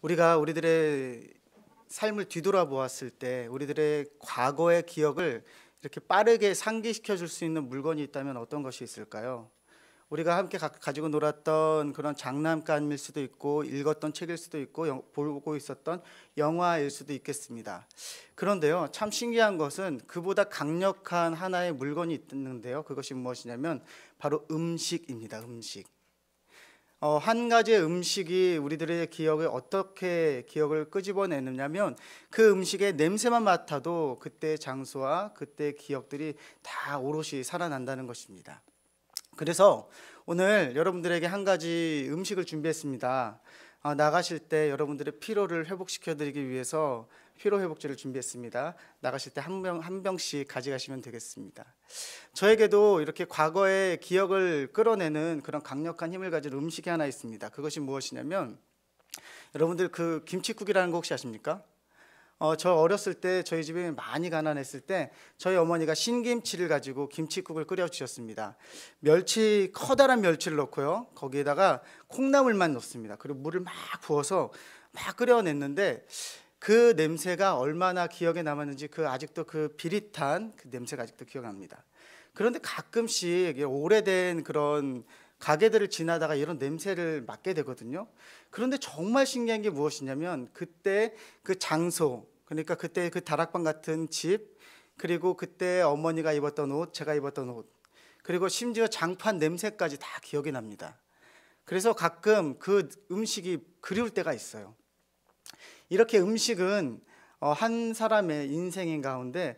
우리가 우리들의 삶을 뒤돌아보았을 때 우리들의 과거의 기억을 이렇게 빠르게 상기시켜 줄 수 있는 물건이 있다면 어떤 것이 있을까요? 우리가 함께 가지고 놀았던 그런 장난감일 수도 있고 읽었던 책일 수도 있고 보고 있었던 영화일 수도 있겠습니다. 그런데요, 참 신기한 것은 그보다 강력한 하나의 물건이 있는데요, 그것이 무엇이냐면 바로 음식입니다. 음식. 한 가지의 음식이 우리들의 기억에 어떻게 기억을 끄집어내느냐면 그 음식의 냄새만 맡아도 그때의 장소와 그때의 기억들이 다 오롯이 살아난다는 것입니다. 그래서 오늘 여러분들에게 한 가지 음식을 준비했습니다. 나가실 때 여러분들의 피로를 회복시켜 드리기 위해서 피로 회복제를 준비했습니다. 나가실 때 한 병씩 가져가시면 되겠습니다. 저에게도 이렇게 과거의 기억을 끌어내는 그런 강력한 힘을 가진 음식이 하나 있습니다. 그것이 무엇이냐면 여러분들 그 김칫국이라는 거 혹시 아십니까? 저 어렸을 때 저희 집이 많이 가난했을 때 저희 어머니가 신김치를 가지고 김칫국을 끓여 주셨습니다. 커다란 멸치를 넣고요, 거기에다가 콩나물만 넣습니다. 그리고 물을 막 부어서 막 끓여냈는데 그 냄새가 얼마나 기억에 남았는지 아직도 그 비릿한 그 냄새가 아직도 기억납니다. 그런데 가끔씩 오래된 그런 가게들을 지나다가 이런 냄새를 맡게 되거든요. 그런데 정말 신기한 게 무엇이냐면 그때 그 장소, 그러니까 그때 그 다락방 같은 집, 그리고 그때 어머니가 입었던 옷, 제가 입었던 옷, 그리고 심지어 장판 냄새까지 다 기억이 납니다. 그래서 가끔 그 음식이 그리울 때가 있어요. 이렇게 음식은 한 사람의 인생 가운데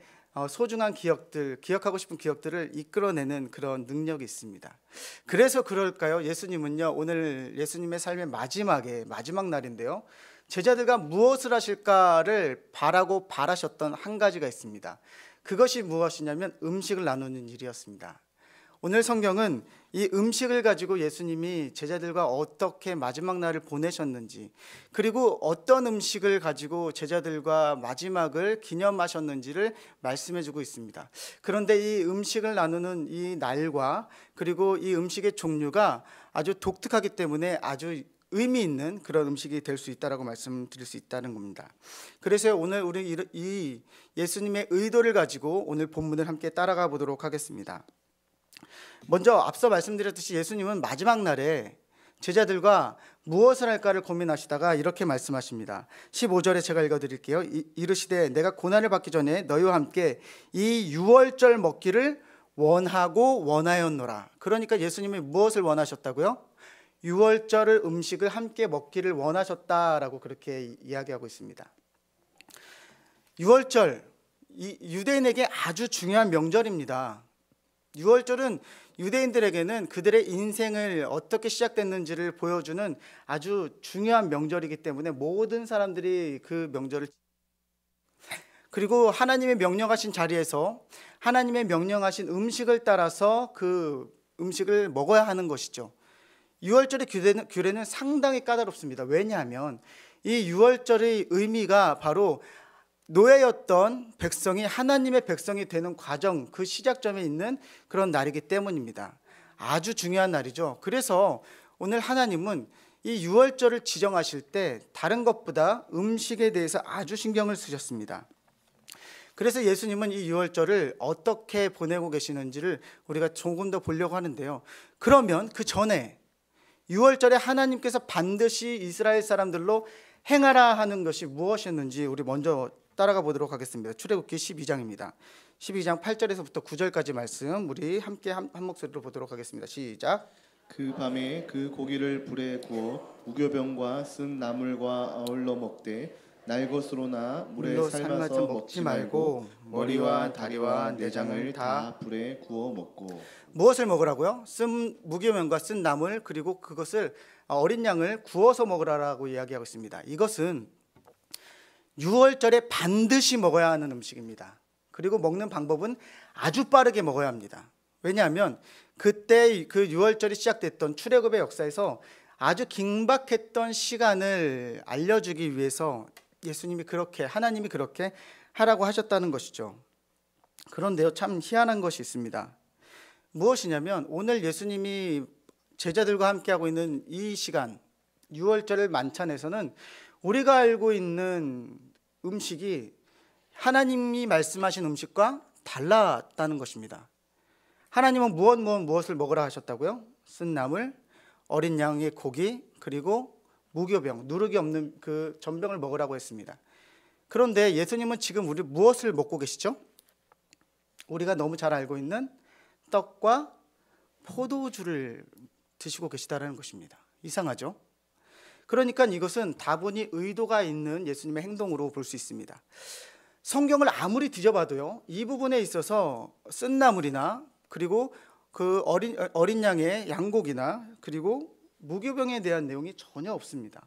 소중한 기억들, 기억하고 싶은 기억들을 이끌어내는 그런 능력이 있습니다. 그래서 그럴까요? 예수님은요, 오늘 예수님의 삶의 마지막 날인데요, 제자들과 무엇을 하실까를 바라셨던 한 가지가 있습니다. 그것이 무엇이냐면 음식을 나누는 일이었습니다. 오늘 성경은 이 음식을 가지고 예수님이 제자들과 어떻게 마지막 날을 보내셨는지, 그리고 어떤 음식을 가지고 제자들과 마지막을 기념하셨는지를 말씀해 주고 있습니다. 그런데 이 음식을 나누는 이 날과 그리고 이 음식의 종류가 아주 독특하기 때문에 아주 의미 있는 그런 음식이 될 수 있다라고 말씀드릴 수 있다는 겁니다. 그래서 오늘 우리 이 예수님의 의도를 가지고 오늘 본문을 함께 따라가 보도록 하겠습니다. 먼저 앞서 말씀드렸듯이 예수님은 마지막 날에 제자들과 무엇을 할까를 고민하시다가 이렇게 말씀하십니다. 15절에 제가 읽어드릴게요. 이르시되 내가 고난을 받기 전에 너희와 함께 이 유월절 먹기를 원하고 원하였노라. 그러니까 예수님이 무엇을 원하셨다고요? 유월절 음식을 함께 먹기를 원하셨다라고 그렇게 이야기하고 있습니다. 유월절, 유대인에게 아주 중요한 명절입니다. 유월절은 유대인들에게는 그들의 인생을 어떻게 시작됐는지를 보여주는 아주 중요한 명절이기 때문에 모든 사람들이 그 명절을, 그리고 하나님의 명령하신 자리에서 하나님의 명령하신 음식을 따라서 그 음식을 먹어야 하는 것이죠. 유월절의 규례는 상당히 까다롭습니다. 왜냐하면 이 유월절의 의미가 바로 노예였던 백성이 하나님의 백성이 되는 과정, 그 시작점에 있는 그런 날이기 때문입니다. 아주 중요한 날이죠. 그래서 오늘 하나님은 이 유월절을 지정하실 때 다른 것보다 음식에 대해서 아주 신경을 쓰셨습니다. 그래서 예수님은 이 유월절을 어떻게 보내고 계시는지를 우리가 조금 더 보려고 하는데요. 그러면 그 전에 유월절에 하나님께서 반드시 이스라엘 사람들로 행하라 하는 것이 무엇이었는지 우리 먼저 따라가 보도록 하겠습니다. 출애굽기 12장입니다. 12장 8절에서부터 9절까지 말씀 우리 함께 한 목소리로 보도록 하겠습니다. 시작. 그 밤에 그 고기를 불에 구워 무교병과 쓴 나물과 아울러 먹되 날 것으로나 물에 삶아서 먹지 말고 머리와 다리와 내장을 다 불에 구워 먹고. 무엇을 먹으라고요? 무교병과 쓴 나물, 그리고 그것을 어린 양을 구워서 먹으라고 이야기하고 있습니다. 이것은 유월절에 반드시 먹어야 하는 음식입니다. 그리고 먹는 방법은 아주 빠르게 먹어야 합니다. 왜냐하면 그때 그 유월절이 시작됐던 출애굽의 역사에서 아주 긴박했던 시간을 알려주기 위해서 하나님이 그렇게 하라고 하셨다는 것이죠. 그런데요, 참 희한한 것이 있습니다. 무엇이냐면 오늘 예수님이 제자들과 함께하고 있는 이 시간, 유월절 만찬에서는 우리가 알고 있는 음식이 하나님이 말씀하신 음식과 달랐다는 것입니다. 하나님은 무엇을 먹으라 하셨다고요? 쓴 나물, 어린 양의 고기, 그리고 무교병, 누룩이 없는 그 전병을 먹으라고 했습니다. 그런데 예수님은 지금 우리 무엇을 먹고 계시죠? 우리가 너무 잘 알고 있는 떡과 포도주를 드시고 계시다는 것입니다. 이상하죠? 그러니까 이것은 다분히 의도가 있는 예수님의 행동으로 볼 수 있습니다. 성경을 아무리 뒤져봐도요, 이 부분에 있어서 쓴 나물이나 그리고 그 어린 양의 양고기나 그리고 무교병에 대한 내용이 전혀 없습니다.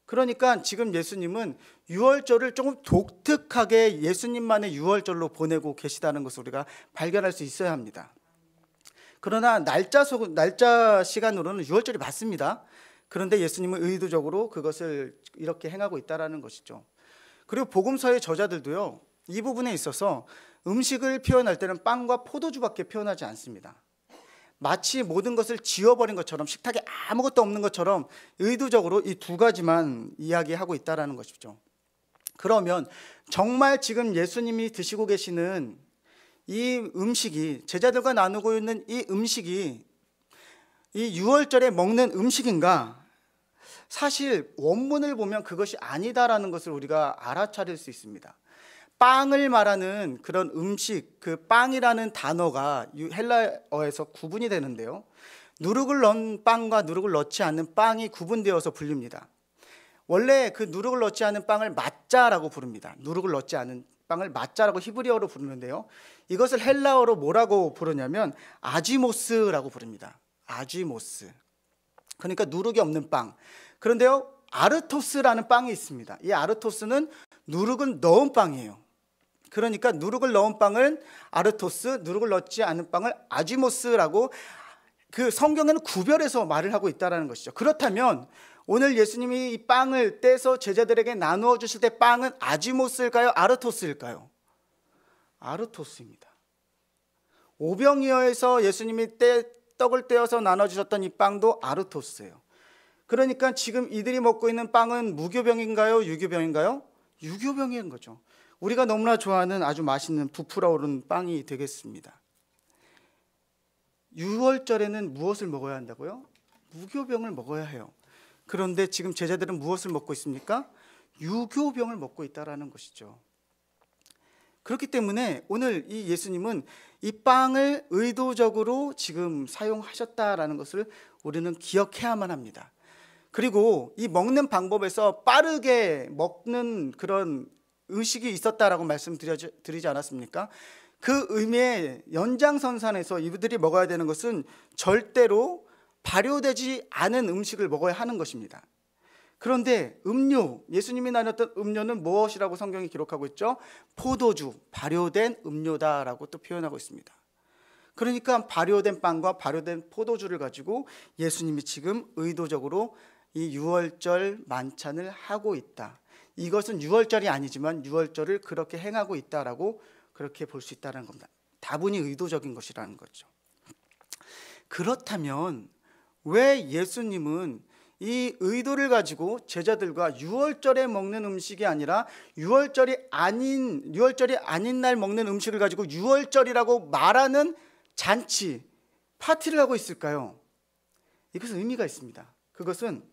그러니까 지금 예수님은 유월절을 조금 독특하게 예수님만의 유월절로 보내고 계시다는 것을 우리가 발견할 수 있어야 합니다. 그러나 날짜 시간으로는 유월절이 맞습니다. 그런데 예수님은 의도적으로 그것을 이렇게 행하고 있다는 것이죠. 그리고 복음서의 저자들도요, 이 부분에 있어서 음식을 표현할 때는 빵과 포도주밖에 표현하지 않습니다. 마치 모든 것을 지워버린 것처럼, 식탁에 아무것도 없는 것처럼 의도적으로 이 두 가지만 이야기하고 있다는 것이죠. 그러면 정말 지금 예수님이 드시고 계시는 이 음식이, 제자들과 나누고 있는 이 음식이 이 유월절에 먹는 음식인가? 사실 원문을 보면 그것이 아니다라는 것을 우리가 알아차릴 수 있습니다. 빵을 말하는 그런 음식, 그 빵이라는 단어가 헬라어에서 구분이 되는데요, 누룩을 넣은 빵과 누룩을 넣지 않는 빵이 구분되어서 불립니다. 원래 그 누룩을 넣지 않은 빵을 마짜라고 부릅니다. 누룩을 넣지 않은 빵을 마짜라고 히브리어로 부르는데요, 이것을 헬라어로 뭐라고 부르냐면 아지모스라고 부릅니다. 아지모스. 그러니까 누룩이 없는 빵. 그런데요, 아르토스라는 빵이 있습니다. 이 아르토스는 누룩을 넣은 빵이에요. 그러니까 누룩을 넣은 빵을 아르토스, 누룩을 넣지 않은 빵을 아지모스라고 그 성경에는 구별해서 말을 하고 있다는 것이죠. 그렇다면 오늘 예수님이 이 빵을 떼서 제자들에게 나누어 주실 때 빵은 아지모스일까요? 아르토스일까요? 아르토스입니다. 오병이어에서 예수님이 떡을 떼어서 나눠주셨던 이 빵도 아르토스예요. 그러니까 지금 이들이 먹고 있는 빵은 무교병인가요? 유교병인가요? 유교병인 거죠. 우리가 너무나 좋아하는 아주 맛있는 부풀어 오른 빵이 되겠습니다. 유월절에는 무엇을 먹어야 한다고요? 무교병을 먹어야 해요. 그런데 지금 제자들은 무엇을 먹고 있습니까? 유교병을 먹고 있다는 것이죠. 그렇기 때문에 오늘 이 예수님은 이 빵을 의도적으로 지금 사용하셨다라는 것을 우리는 기억해야만 합니다. 그리고 이 먹는 방법에서 빠르게 먹는 그런 의식이 있었다라고 말씀드리지 않았습니까? 그 의미의 연장선상에서 이들이 먹어야 되는 것은 절대로 발효되지 않은 음식을 먹어야 하는 것입니다. 그런데 음료, 예수님이 나눴던 음료는 무엇이라고 성경이 기록하고 있죠? 포도주, 발효된 음료다라고 또 표현하고 있습니다. 그러니까 발효된 빵과 발효된 포도주를 가지고 예수님이 지금 의도적으로 이 유월절 만찬을 하고 있다. 이것은 유월절이 아니지만 유월절을 그렇게 행하고 있다라고 그렇게 볼 수 있다는 겁니다. 다분히 의도적인 것이라는 거죠. 그렇다면 왜 예수님은 이 의도를 가지고 제자들과 유월절에 먹는 음식이 아니라 유월절이 아닌 날 먹는 음식을 가지고 유월절이라고 말하는 잔치, 파티를 하고 있을까요? 이것은 의미가 있습니다. 그것은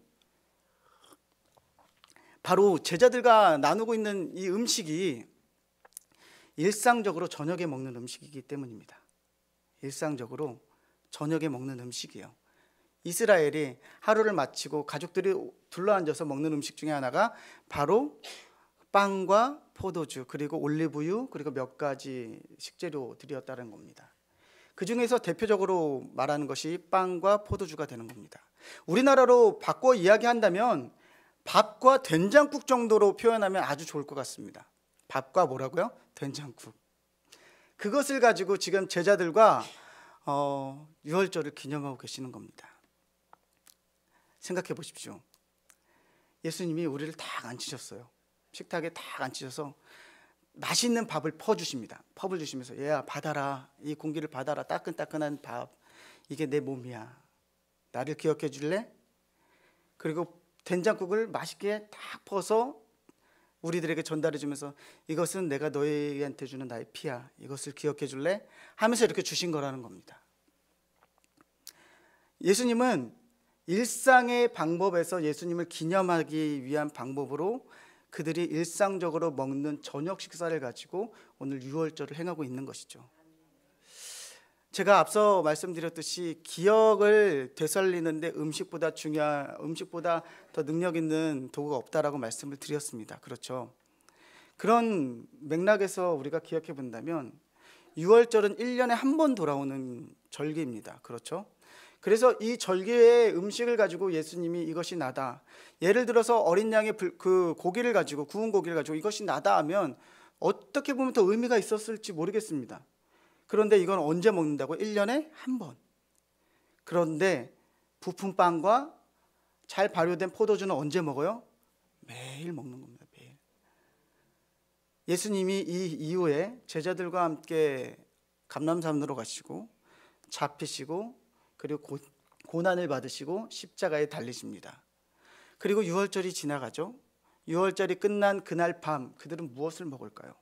바로 제자들과 나누고 있는 이 음식이 일상적으로 저녁에 먹는 음식이기 때문입니다. 일상적으로 저녁에 먹는 음식이에요. 이스라엘이 하루를 마치고 가족들이 둘러앉아서 먹는 음식 중에 하나가 바로 빵과 포도주, 그리고 올리브유, 그리고 몇 가지 식재료들이었다는 겁니다. 그 중에서 대표적으로 말하는 것이 빵과 포도주가 되는 겁니다. 우리나라로 바꿔 이야기한다면 밥과 된장국 정도로 표현하면 아주 좋을 것 같습니다. 밥과 뭐라고요? 된장국. 그것을 가지고 지금 제자들과 유월절을 기념하고 계시는 겁니다. 생각해 보십시오. 예수님이 우리를 딱 앉히셨어요. 식탁에 딱 앉히셔서 맛있는 밥을 퍼주십니다. 펍을 주시면서 얘야 받아라. 이 공기를 받아라. 따끈따끈한 밥. 이게 내 몸이야. 나를 기억해 줄래? 그리고 된장국을 맛있게 딱 퍼서 우리들에게 전달해 주면서 이것은 내가 너희한테 주는 나의 피야, 이것을 기억해 줄래? 하면서 이렇게 주신 거라는 겁니다. 예수님은 일상의 방법에서 예수님을 기념하기 위한 방법으로 그들이 일상적으로 먹는 저녁 식사를 가지고 오늘 유월절을 행하고 있는 것이죠. 제가 앞서 말씀드렸듯이 기억을 되살리는데 음식보다 더 능력 있는 도구가 없다라고 말씀을 드렸습니다. 그렇죠. 그런 맥락에서 우리가 기억해 본다면 유월절은 1년에 한 번 돌아오는 절기입니다. 그렇죠. 그래서 이 절기의 음식을 가지고 예수님이 이것이 나다, 예를 들어서 어린 양의 그 고기를 가지고, 구운 고기를 가지고 이것이 나다 하면 어떻게 보면 더 의미가 있었을지 모르겠습니다. 그런데 이건 언제 먹는다고? 1년에 한 번. 그런데 부푼 빵과 잘 발효된 포도주는 언제 먹어요? 매일 먹는 겁니다. 매일. 예수님이 이 이후에 제자들과 함께 감람산으로 가시고 잡히시고 그리고 고난을 받으시고 십자가에 달리십니다. 그리고 유월절이 지나가죠. 유월절이 끝난 그날 밤 그들은 무엇을 먹을까요?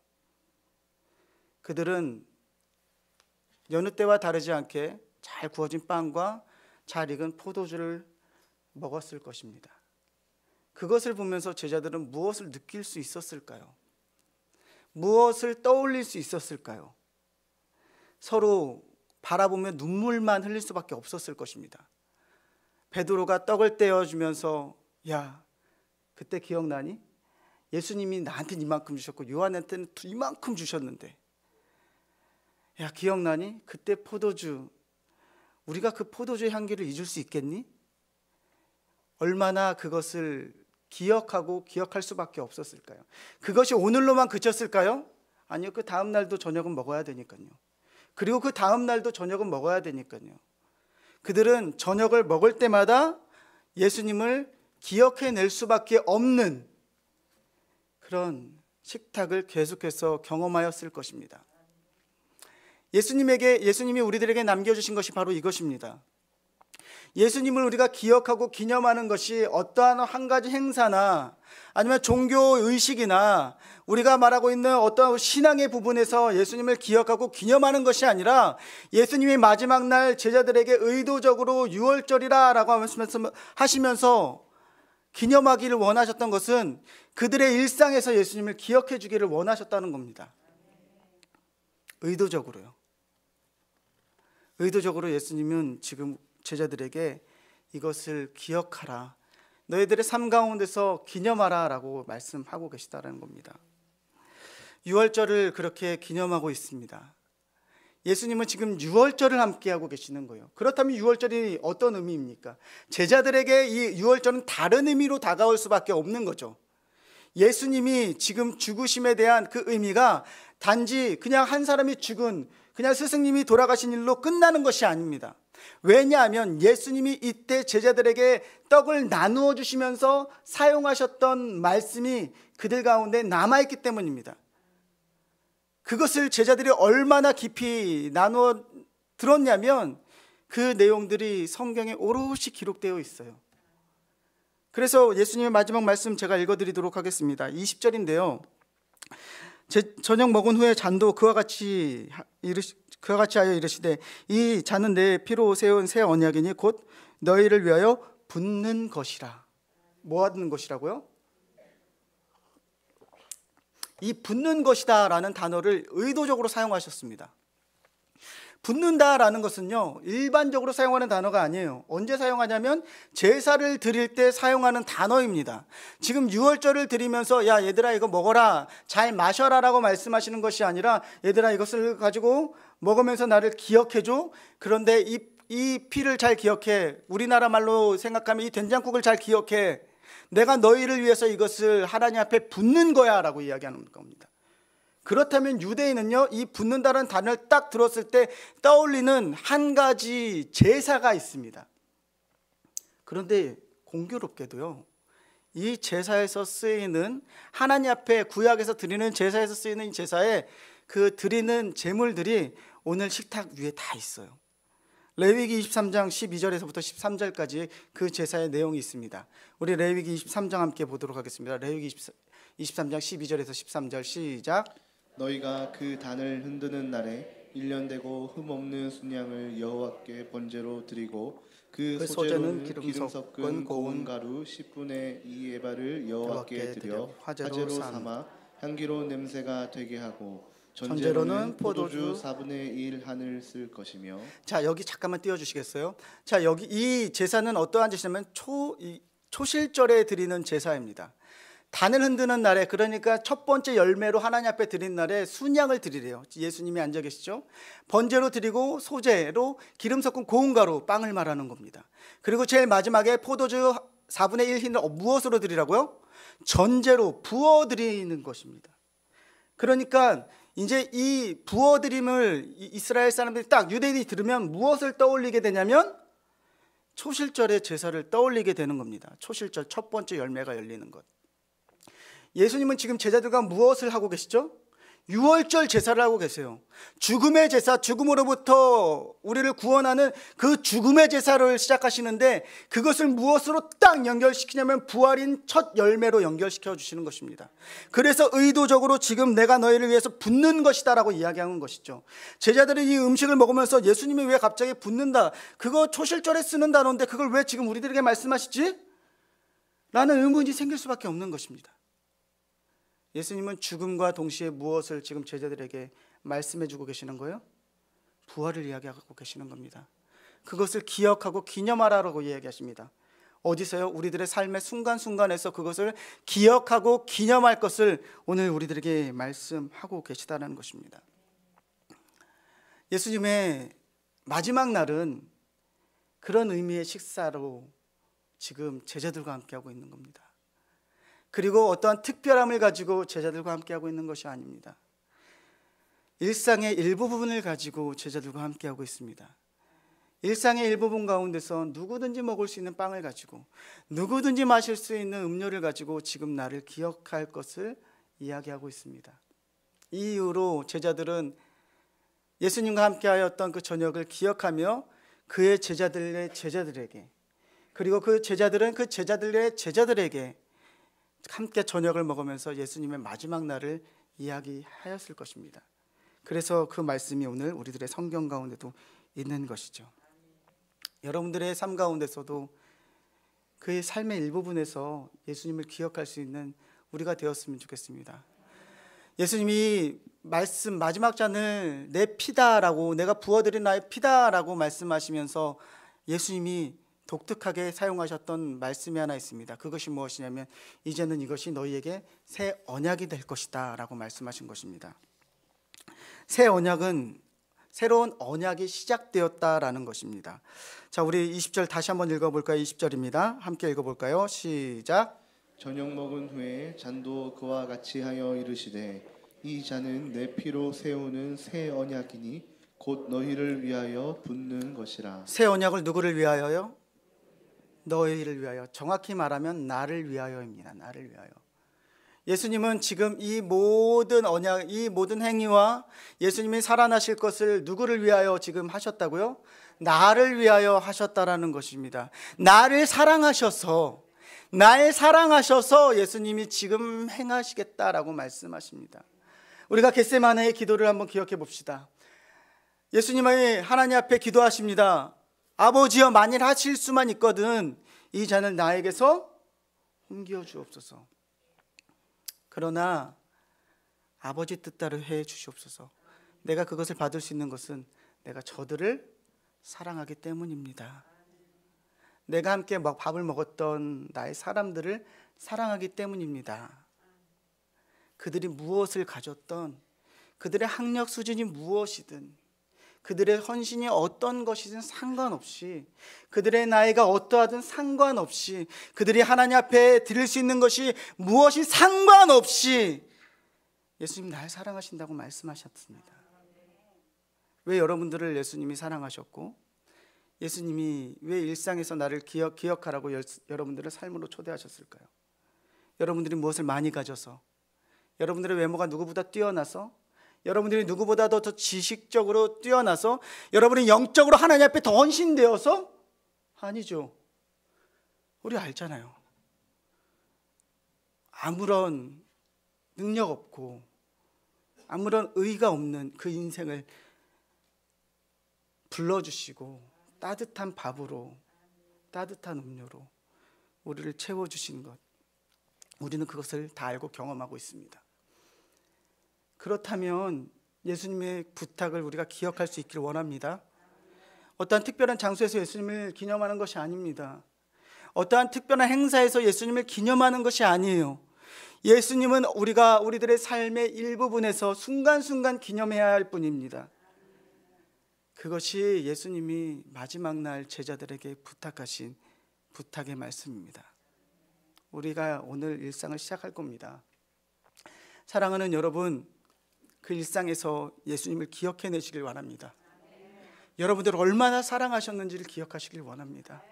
그들은 여느 때와 다르지 않게 잘 구워진 빵과 잘 익은 포도주를 먹었을 것입니다. 그것을 보면서 제자들은 무엇을 느낄 수 있었을까요? 무엇을 떠올릴 수 있었을까요? 서로 바라보며 눈물만 흘릴 수밖에 없었을 것입니다. 베드로가 떡을 떼어주면서 야, 그때 기억나니? 예수님이 나한테 이만큼 주셨고 요한한테는 이만큼 주셨는데, 야, 기억나니? 그때 포도주, 우리가 그 포도주의 향기를 잊을 수 있겠니? 얼마나 그것을 기억하고 기억할 수밖에 없었을까요? 그것이 오늘로만 그쳤을까요? 아니요, 그 다음 날도 저녁은 먹어야 되니까요. 그리고 그 다음 날도 저녁은 먹어야 되니까요. 그들은 저녁을 먹을 때마다 예수님을 기억해낼 수밖에 없는 그런 식탁을 계속해서 경험하였을 것입니다. 예수님이 우리들에게 남겨주신 것이 바로 이것입니다. 예수님을 우리가 기억하고 기념하는 것이 어떠한 한 가지 행사나 아니면 종교 의식이나 우리가 말하고 있는 어떤 신앙의 부분에서 예수님을 기억하고 기념하는 것이 아니라, 예수님이 마지막 날 제자들에게 의도적으로 유월절이라고 하시면서 기념하기를 원하셨던 것은 그들의 일상에서 예수님을 기억해 주기를 원하셨다는 겁니다. 의도적으로요. 의도적으로 예수님은 지금 제자들에게 이것을 기억하라, 너희들의 삶 가운데서 기념하라 라고 말씀하고 계시다는 겁니다. 유월절을 그렇게 기념하고 있습니다. 예수님은 지금 유월절을 함께하고 계시는 거예요. 그렇다면 유월절이 어떤 의미입니까? 제자들에게 이 유월절은 다른 의미로 다가올 수밖에 없는 거죠. 예수님이 지금 죽으심에 대한 그 의미가 단지 그냥 한 사람이 죽은, 그냥 스승님이 돌아가신 일로 끝나는 것이 아닙니다. 왜냐하면 예수님이 이때 제자들에게 떡을 나누어 주시면서 사용하셨던 말씀이 그들 가운데 남아있기 때문입니다. 그것을 제자들이 얼마나 깊이 나누어 들었냐면 그 내용들이 성경에 오롯이 기록되어 있어요. 그래서 예수님의 마지막 말씀 제가 읽어드리도록 하겠습니다. 20절인데요. 저녁 먹은 후에 잔도 그와 같이 하여 이르시되 이 잔은 내 피로 세운 새 언약이니 곧 너희를 위하여 붓는 것이라. 뭐 하는 것이라고요? 이 붓는 것이다 라는 단어를 의도적으로 사용하셨습니다. 붓는다라는 것은요, 일반적으로 사용하는 단어가 아니에요. 언제 사용하냐면 제사를 드릴 때 사용하는 단어입니다. 지금 유월절을 드리면서 야 얘들아 이거 먹어라, 잘 마셔라 라고 말씀하시는 것이 아니라, 얘들아 이것을 가지고 먹으면서 나를 기억해줘. 그런데 이 피를 잘 기억해. 우리나라 말로 생각하면 이 된장국을 잘 기억해. 내가 너희를 위해서 이것을 하나님 앞에 붓는 거야 라고 이야기하는 겁니다. 그렇다면 유대인은요, 이 붓는다는 단어를 딱 들었을 때 떠올리는 한 가지 제사가 있습니다. 그런데 공교롭게도요, 이 제사에서 쓰이는, 하나님 앞에 구약에서 드리는 제사에서 쓰이는 이 제사에 그 드리는 제물들이 오늘 식탁 위에 다 있어요. 레위기 23장 12절에서부터 13절까지 그 제사의 내용이 있습니다. 우리 레위기 23장 함께 보도록 하겠습니다. 레위기 23장 12절에서 13절 시작. 너희가 그 단을 흔드는 날에 1년 되고 흠없는 순양을 여호와께 번제로 드리고 그 소재로는 기름 섞은 고운 가루 10분의 2 에바를 여호와께 드려 화제로 삼아 향기로운 냄새가 되게 하고 전제로는 포도주 4분의 1 한을 쓸 것이며. 자, 여기 잠깐만 띄워주시겠어요? 자, 여기 이 제사는 어떠한 제사냐면 초실절에 드리는 제사입니다. 단을 흔드는 날에, 그러니까 첫 번째 열매로 하나님 앞에 드린 날에 순양을 드리래요. 예수님이 앉아 계시죠. 번제로 드리고 소제로 기름 섞은 고운 가루, 빵을 말하는 겁니다. 그리고 제일 마지막에 포도주 4분의 1 흰을 무엇으로 드리라고요? 전제로 부어 드리는 것입니다. 그러니까 이제 이 부어 드림을 이스라엘 사람들이 딱 유대인이 들으면 무엇을 떠올리게 되냐면 초실절의 제사를 떠올리게 되는 겁니다. 초실절 첫 번째 열매가 열리는 것. 예수님은 지금 제자들과 무엇을 하고 계시죠? 유월절 제사를 하고 계세요. 죽음의 제사, 죽음으로부터 우리를 구원하는 그 죽음의 제사를 시작하시는데 그것을 무엇으로 딱 연결시키냐면 부활인 첫 열매로 연결시켜 주시는 것입니다. 그래서 의도적으로 지금 내가 너희를 위해서 붓는 것이다 라고 이야기하는 것이죠. 제자들이 이 음식을 먹으면서 예수님이 왜 갑자기 붓는다, 그거 초실절에 쓰는 단어인데 그걸 왜 지금 우리들에게 말씀하시지? 라는 의문이 생길 수밖에 없는 것입니다. 예수님은 죽음과 동시에 무엇을 지금 제자들에게 말씀해 주고 계시는 거예요? 부활을 이야기하고 계시는 겁니다. 그것을 기억하고 기념하라고 이야기하십니다. 어디서요? 우리들의 삶의 순간순간에서 그것을 기억하고 기념할 것을 오늘 우리들에게 말씀하고 계시다는 것입니다. 예수님의 마지막 날은 그런 의미의 식사로 지금 제자들과 함께하고 있는 겁니다. 그리고 어떠한 특별함을 가지고 제자들과 함께하고 있는 것이 아닙니다. 일상의 일부분을 가지고 제자들과 함께하고 있습니다. 일상의 일부분 가운데서 누구든지 먹을 수 있는 빵을 가지고 누구든지 마실 수 있는 음료를 가지고 지금 나를 기억할 것을 이야기하고 있습니다. 이 이후로 제자들은 예수님과 함께하였던 그 저녁을 기억하며 그의 제자들의 제자들에게, 그리고 그 제자들은 그 제자들의 제자들에게 함께 저녁을 먹으면서 예수님의 마지막 날을 이야기하였을 것입니다. 그래서 그 말씀이 오늘 우리들의 성경 가운데도 있는 것이죠. 여러분들의 삶 가운데서도 그의 삶의 일부분에서 예수님을 기억할 수 있는 우리가 되었으면 좋겠습니다. 예수님이 말씀, 마지막 잔을 내 피다라고, 내가 부어드린 나의 피다라고 말씀하시면서 예수님이 독특하게 사용하셨던 말씀이 하나 있습니다. 그것이 무엇이냐면 이제는 이것이 너희에게 새 언약이 될 것이다 라고 말씀하신 것입니다. 새 언약은 새로운 언약이 시작되었다라는 것입니다. 자, 우리 20절 다시 한번 읽어볼까요? 20절입니다. 함께 읽어볼까요? 시작. 저녁 먹은 후에 잔도 그와 같이 하여 이르시되 이 잔은 내 피로 세우는 새 언약이니 곧 너희를 위하여 붓는 것이라. 새 언약을 누구를 위하여요? 너희를 위하여. 정확히 말하면 나를 위하여입니다. 나를 위하여. 예수님은 지금 이 모든 언약, 이 모든 행위와 예수님이 살아나실 것을 누구를 위하여 지금 하셨다고요? 나를 위하여 하셨다라는 것입니다. 나를 사랑하셔서, 날 사랑하셔서 예수님이 지금 행하시겠다라고 말씀하십니다. 우리가 겟세마네의 기도를 한번 기억해 봅시다. 예수님이 하나님 앞에 기도하십니다. 아버지여, 만일 하실 수만 있거든 이 잔을 나에게서 옮겨 주옵소서. 그러나 아버지 뜻대로 해 주시옵소서. 내가 그것을 받을 수 있는 것은 내가 저들을 사랑하기 때문입니다. 내가 함께 밥을 먹었던 나의 사람들을 사랑하기 때문입니다. 그들이 무엇을 가졌던, 그들의 학력 수준이 무엇이든, 그들의 헌신이 어떤 것이든 상관없이, 그들의 나이가 어떠하든 상관없이, 그들이 하나님 앞에 드릴 수 있는 것이 무엇이 상관없이 예수님 날 사랑하신다고 말씀하셨습니다. 왜 여러분들을 예수님이 사랑하셨고 예수님이 왜 일상에서 나를 기억하라고 여러분들을 삶으로 초대하셨을까요? 여러분들이 무엇을 많이 가져서, 여러분들의 외모가 누구보다 뛰어나서, 여러분들이 누구보다도 더 지식적으로 뛰어나서 여러분이 영적으로 하나님 앞에 더 헌신되어서? 아니죠. 우리 알잖아요. 아무런 능력 없고 아무런 의의가 없는 그 인생을 불러주시고 따뜻한 밥으로 따뜻한 음료로 우리를 채워주신 것, 우리는 그것을 다 알고 경험하고 있습니다. 그렇다면 예수님의 부탁을 우리가 기억할 수 있기를 원합니다. 어떠한 특별한 장소에서 예수님을 기념하는 것이 아닙니다. 어떠한 특별한 행사에서 예수님을 기념하는 것이 아니에요. 예수님은 우리들의 삶의 일부분에서 순간순간 기념해야 할 뿐입니다. 그것이 예수님이 마지막 날 제자들에게 부탁하신 부탁의 말씀입니다. 우리가 오늘 일상을 시작할 겁니다. 사랑하는 여러분, 그 일상에서 예수님을 기억해내시길 원합니다. 여러분들 얼마나 사랑하셨는지를 기억하시길 원합니다.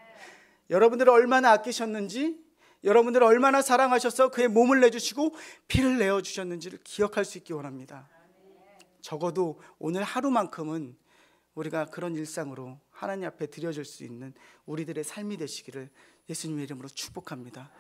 여러분들을 얼마나 아끼셨는지, 여러분들을 얼마나 사랑하셔서 그의 몸을 내주시고 피를 내어주셨는지를 기억할 수 있기 원합니다. 적어도 오늘 하루만큼은 우리가 그런 일상으로 하나님 앞에 드려질 수 있는 우리들의 삶이 되시기를 예수님의 이름으로 축복합니다.